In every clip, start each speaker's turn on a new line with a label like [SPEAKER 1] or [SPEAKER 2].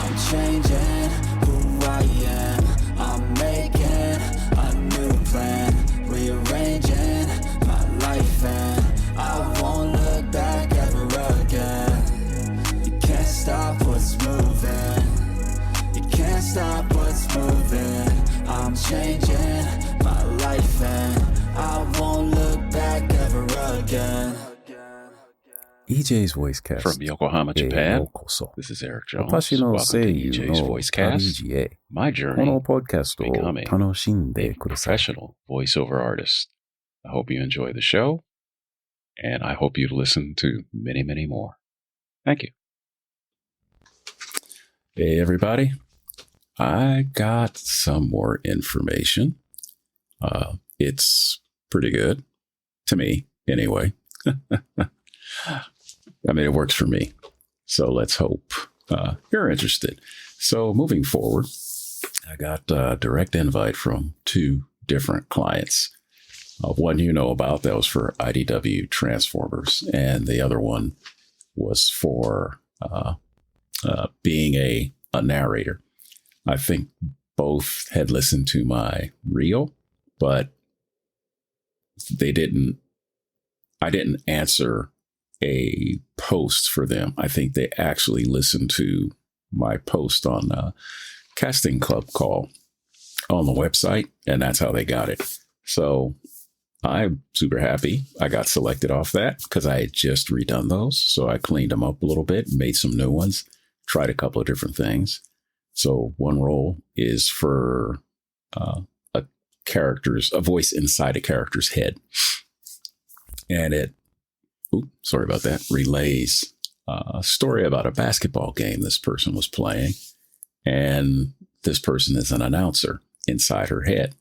[SPEAKER 1] I'm changing who I am. I'm making a new plan, rearranging my life, and I won't look back ever again. You can't stop what's moving. You can't stop what's moving. I'm changing my life, and I won't look back ever again.
[SPEAKER 2] EJ's Voicecast
[SPEAKER 3] From Yokohama, Japan, this is Eric Jones. Welcome to EJ's Voicecast, my journey becoming a professional voiceover artist. I hope you enjoy the show, and I hope you listen to many, many more. Thank you. Hey, everybody. I got some more information. It's pretty good, to me, anyway. I mean, it works for me. So let's hope you're interested. So moving forward, I got a direct invite from 2 different clients. One you know about, that was for IDW Transformers. And the other one was for being a narrator. I think both had listened to my reel, but I didn't answer a post for them. I think they actually listened to my post on Casting Club Call on the website, and that's how they got it. So I'm super happy I got selected off that because I had just redone those. So I cleaned them up a little bit, made some new ones, tried a couple of different things. So one role is for a voice inside a character's head. And sorry about that, relays a story about a basketball game this person was playing. And this person is an announcer inside her head.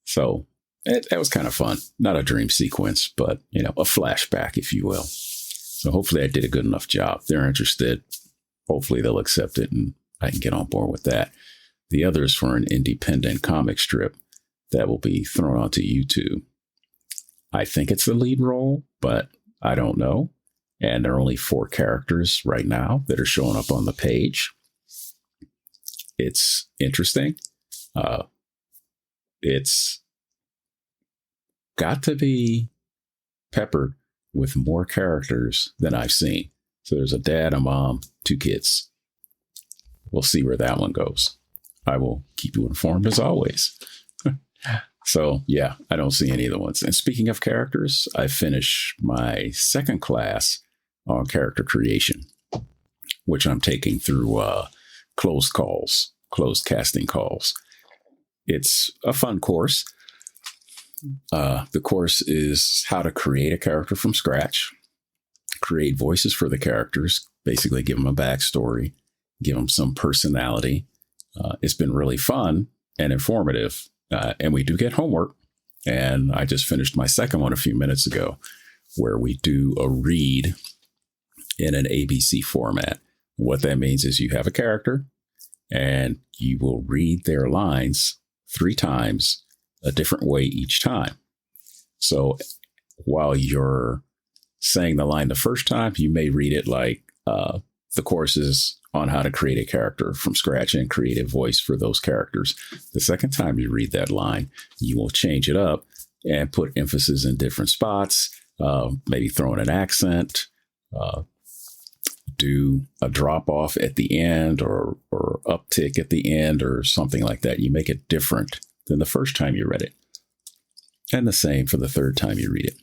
[SPEAKER 3] So that was kind of fun. Not a dream sequence, but, a flashback, if you will. So hopefully I did a good enough job. If they're interested, hopefully they'll accept it and I can get on board with that. The other is for an independent comic strip that will be thrown onto YouTube. I think it's the lead role, but I don't know. And there are only 4 characters right now that are showing up on the page. It's interesting. It's got to be peppered with more characters than I've seen. So there's a dad, a mom, 2 kids. We'll see where that one goes. I will keep you informed as always. So, yeah, I don't see any of the ones. And speaking of characters, I finished my 2nd class on character creation, which I'm taking through closed casting calls. It's a fun course. The course is how to create a character from scratch, create voices for the characters, basically give them a backstory, give them some personality. It's been really fun and informative. And we do get homework. And I just finished my 2nd one a few minutes ago, where we do a read in an ABC format. What that means is you have a character and you will read their lines 3 times a different way each time. So while you're saying the line the first time, you may read it like the course is on how to create a character from scratch and create a voice for those characters. The second time you read that line, you will change it up and put emphasis in different spots, maybe throw in an accent, do a drop off at the end or uptick at the end or something like that. You make it different than the first time you read it. And the same for the 3rd time you read it.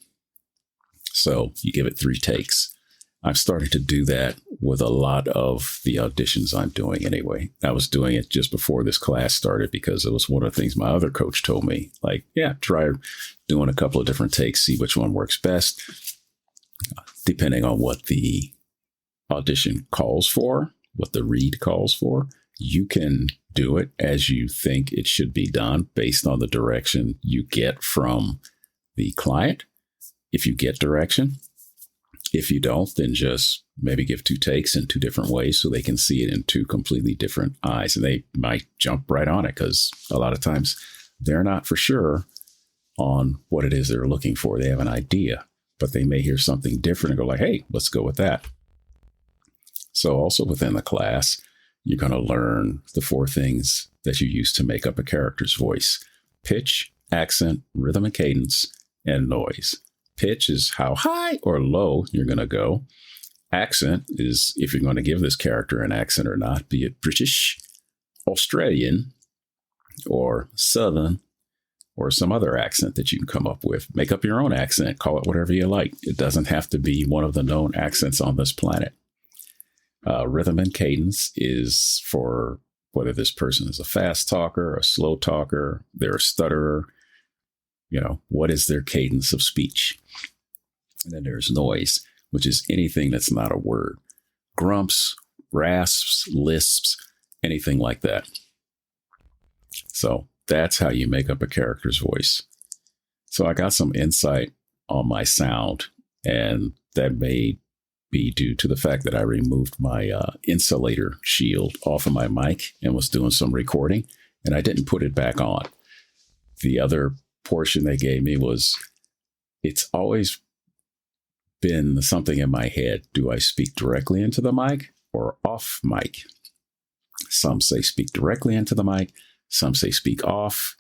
[SPEAKER 3] So you give it 3 takes. I'm starting to do that with a lot of the auditions I'm doing anyway. I was doing it just before this class started because it was one of the things my other coach told me. Like, yeah, try doing a couple of different takes, see which one works best, depending on what the audition calls for, what the read calls for. You can do it as you think it should be done based on the direction you get from the client. If you get direction, if you don't, then just maybe give 2 takes in 2 different ways so they can see it in 2 completely different eyes. And they might jump right on it because a lot of times they're not for sure on what it is they're looking for. They have an idea, but they may hear something different and go like, hey, let's go with that. So also within the class, you're going to learn the 4 things that you use to make up a character's voice: pitch, accent, rhythm and cadence, and noise. Pitch is how high or low you're going to go. Accent is if you're going to give this character an accent or not, be it British, Australian, or Southern, or some other accent that you can come up with. Make up your own accent. Call it whatever you like. It doesn't have to be one of the known accents on this planet. Rhythm and cadence is for whether this person is a fast talker, a slow talker, they're a stutterer. What is their cadence of speech? And then there's noise, which is anything that's not a word. Grumps, rasps, lisps, anything like that. So that's how you make up a character's voice. So I got some insight on my sound, and that may be due to the fact that I removed my insulator shield off of my mic and was doing some recording, and I didn't put it back on. The other portion they gave me was, it's always been something in my head. Do I speak directly into the mic or off mic? Some say speak directly into the mic. Some say speak off.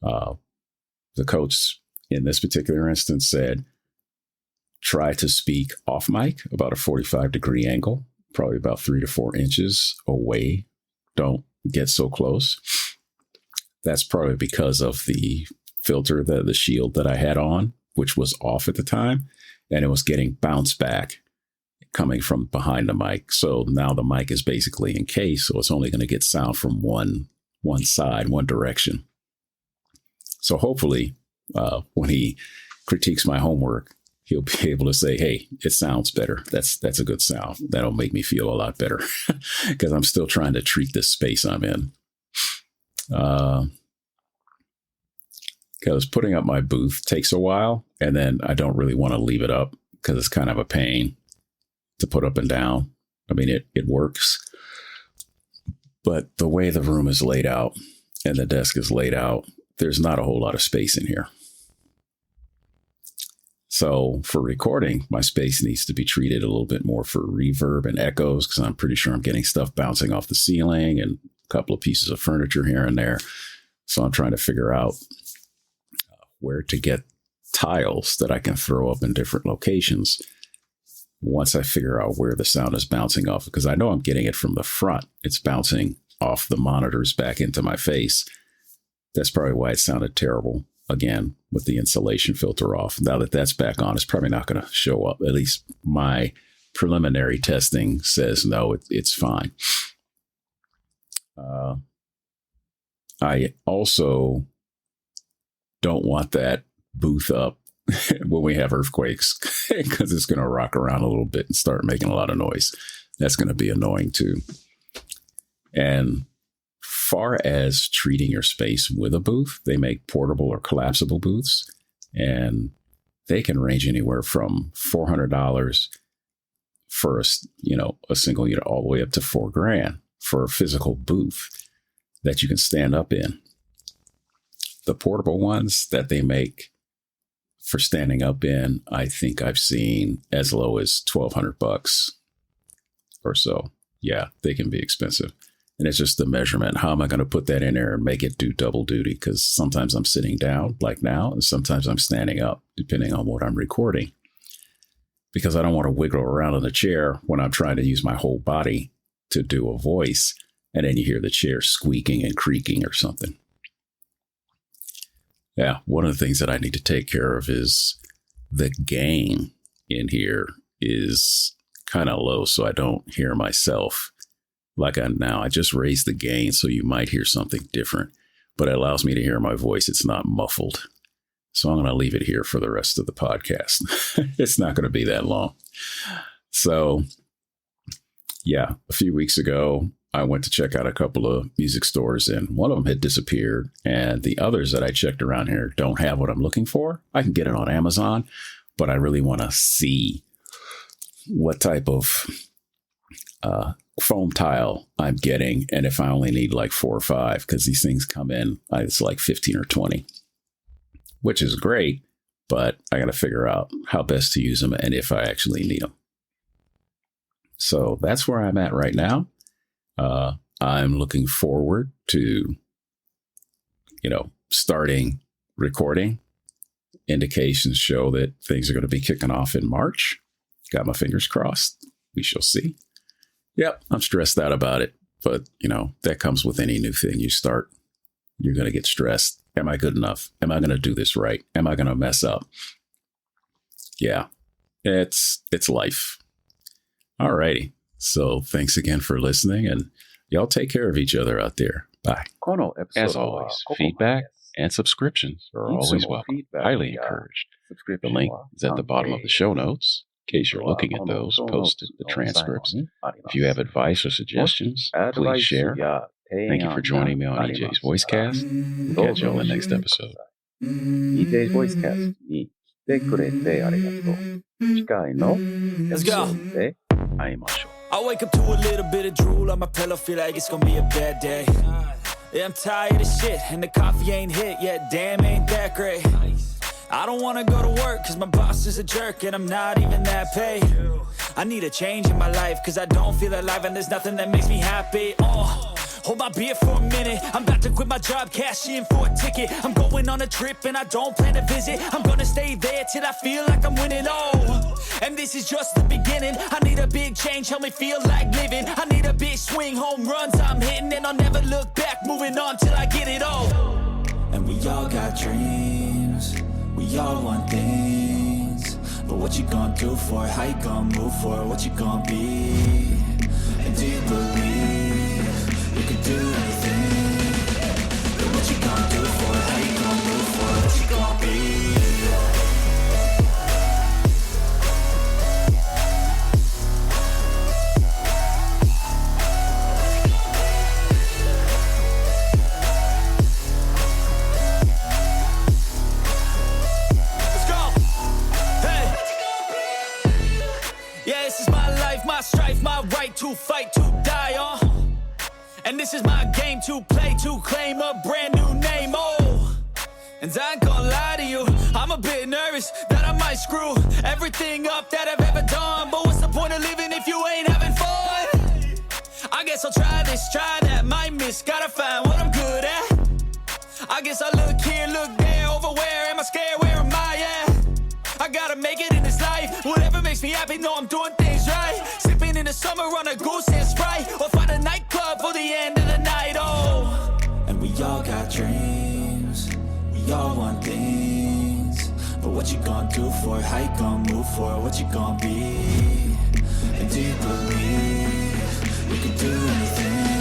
[SPEAKER 3] The coach in this particular instance said, try to speak off mic, about a 45-degree angle, probably about 3 to 4 inches away. Don't get so close. That's probably because of the filter, the shield that I had on, which was off at the time, and it was getting bounced back coming from behind the mic. So now the mic is basically encased, so it's only going to get sound from one side, one direction. So hopefully, when he critiques my homework, he'll be able to say, hey, it sounds better. That's a good sound. That'll make me feel a lot better because I'm still trying to treat this space I'm in. Because putting up my booth takes a while, and then I don't really want to leave it up because it's kind of a pain to put up and down. I mean, it works, but the way the room is laid out and the desk is laid out, there's not a whole lot of space in here. So for recording, my space needs to be treated a little bit more for reverb and echoes, because I'm pretty sure I'm getting stuff bouncing off the ceiling and a couple of pieces of furniture here and there. So I'm trying to figure out where to get tiles that I can throw up in different locations once I figure out where the sound is bouncing off, because I know I'm getting it from the front. It's bouncing off the monitors back into my face. That's probably why it sounded terrible. Again, with the insulation filter off. Now that that's back on, it's probably not going to show up. At least my preliminary testing says no, it's fine. I also don't want that booth up when we have earthquakes, because it's going to rock around a little bit and start making a lot of noise. That's going to be annoying too. And far as treating your space with a booth, they make portable or collapsible booths, and they can range anywhere from $400 for a single unit all the way up to $4,000 for a physical booth that you can stand up in. The portable ones that they make for standing up in, I think I've seen as low as $1,200 or so. Yeah, they can be expensive. And it's just the measurement. How am I going to put that in there and make it do double duty? Because sometimes I'm sitting down like now, and sometimes I'm standing up, depending on what I'm recording. Because I don't want to wiggle around in the chair when I'm trying to use my whole body to do a voice, and then you hear the chair squeaking and creaking or something. Yeah, one of the things that I need to take care of is the gain in here is kind of low, so I don't hear myself. Like I just raised the gain, so you might hear something different, but it allows me to hear my voice. It's not muffled. So I'm going to leave it here for the rest of the podcast. It's not going to be that long. So yeah, a few weeks ago, I went to check out a couple of music stores, and one of them had disappeared, and the others that I checked around here don't have what I'm looking for. I can get it on Amazon, but I really want to see what type of foam tile I'm getting, and if I only need like 4 or 5, because these things come in, it's like 15 or 20, which is great, but I got to figure out how best to use them and if I actually need them. So that's where I'm at right now. I'm looking forward to, starting recording. Indications show that things are going to be kicking off in March. Got my fingers crossed. We shall see. Yep, I'm stressed out about it. But, that comes with any new thing you start. You're going to get stressed. Am I good enough? Am I going to do this right? Am I going to mess up? Yeah, it's life. All righty. So thanks again for listening, and y'all take care of each other out there. Bye.
[SPEAKER 4] As always, feedback and subscriptions are always welcome. Highly encouraged. The link is at the bottom of the show notes in case you're looking at those posted, the transcripts. If you have advice or suggestions, please share. Thank you for joining me on EJ's Voicecast. We'll catch you on the next episode.
[SPEAKER 5] EJ's Voicecast に来てくれてありがとう。次回のエピソードで会いましょう。
[SPEAKER 1] I wake up to a little bit of drool on my pillow, feel like it's gonna be a bad day. Yeah, I'm tired of shit, and the coffee ain't hit yet, damn, ain't that great. I don't wanna go to work, cause my boss is a jerk, and I'm not even that paid. I need a change in my life, cause I don't feel alive, and there's nothing that makes me happy. Hold my beer for a minute, I'm about to quit my job, cash in for a ticket. I'm going on a trip and I don't plan to visit. I'm gonna stay there till I feel like I'm winning, and this is just the beginning. I need a big change, help me feel like living. I need a big swing, home runs I'm hitting, and I'll never look back, moving on till I get it all. And we all got dreams, we all want things, but what you gonna do for it? How you gonna move for it? What you gonna be? And do you believe you can do anything? But what you gonna do for it? How you gonna move for it? What you gonna be? Let's go! Hey! Yeah, this is my life, my strife, my right to fight, to die on. And this is my game to play, to claim a brand new name, And I ain't gonna lie to you, I'm a bit nervous that I might screw everything up that I've ever done. But what's the point of living if you ain't having fun? I guess I'll try this, try that, might miss, gotta find what I'm good at. I guess I look here, look there, over where am I scared, where am I at? I gotta make it in this life, whatever makes me happy, know I'm doing things right. Sipping in the summer on a goose and Sprite, or find a nightclub for the end of the night, And we all got dreams, we all want things, but what you gonna do for it? How you gonna move for it? What you gonna be? And do you believe you can do anything?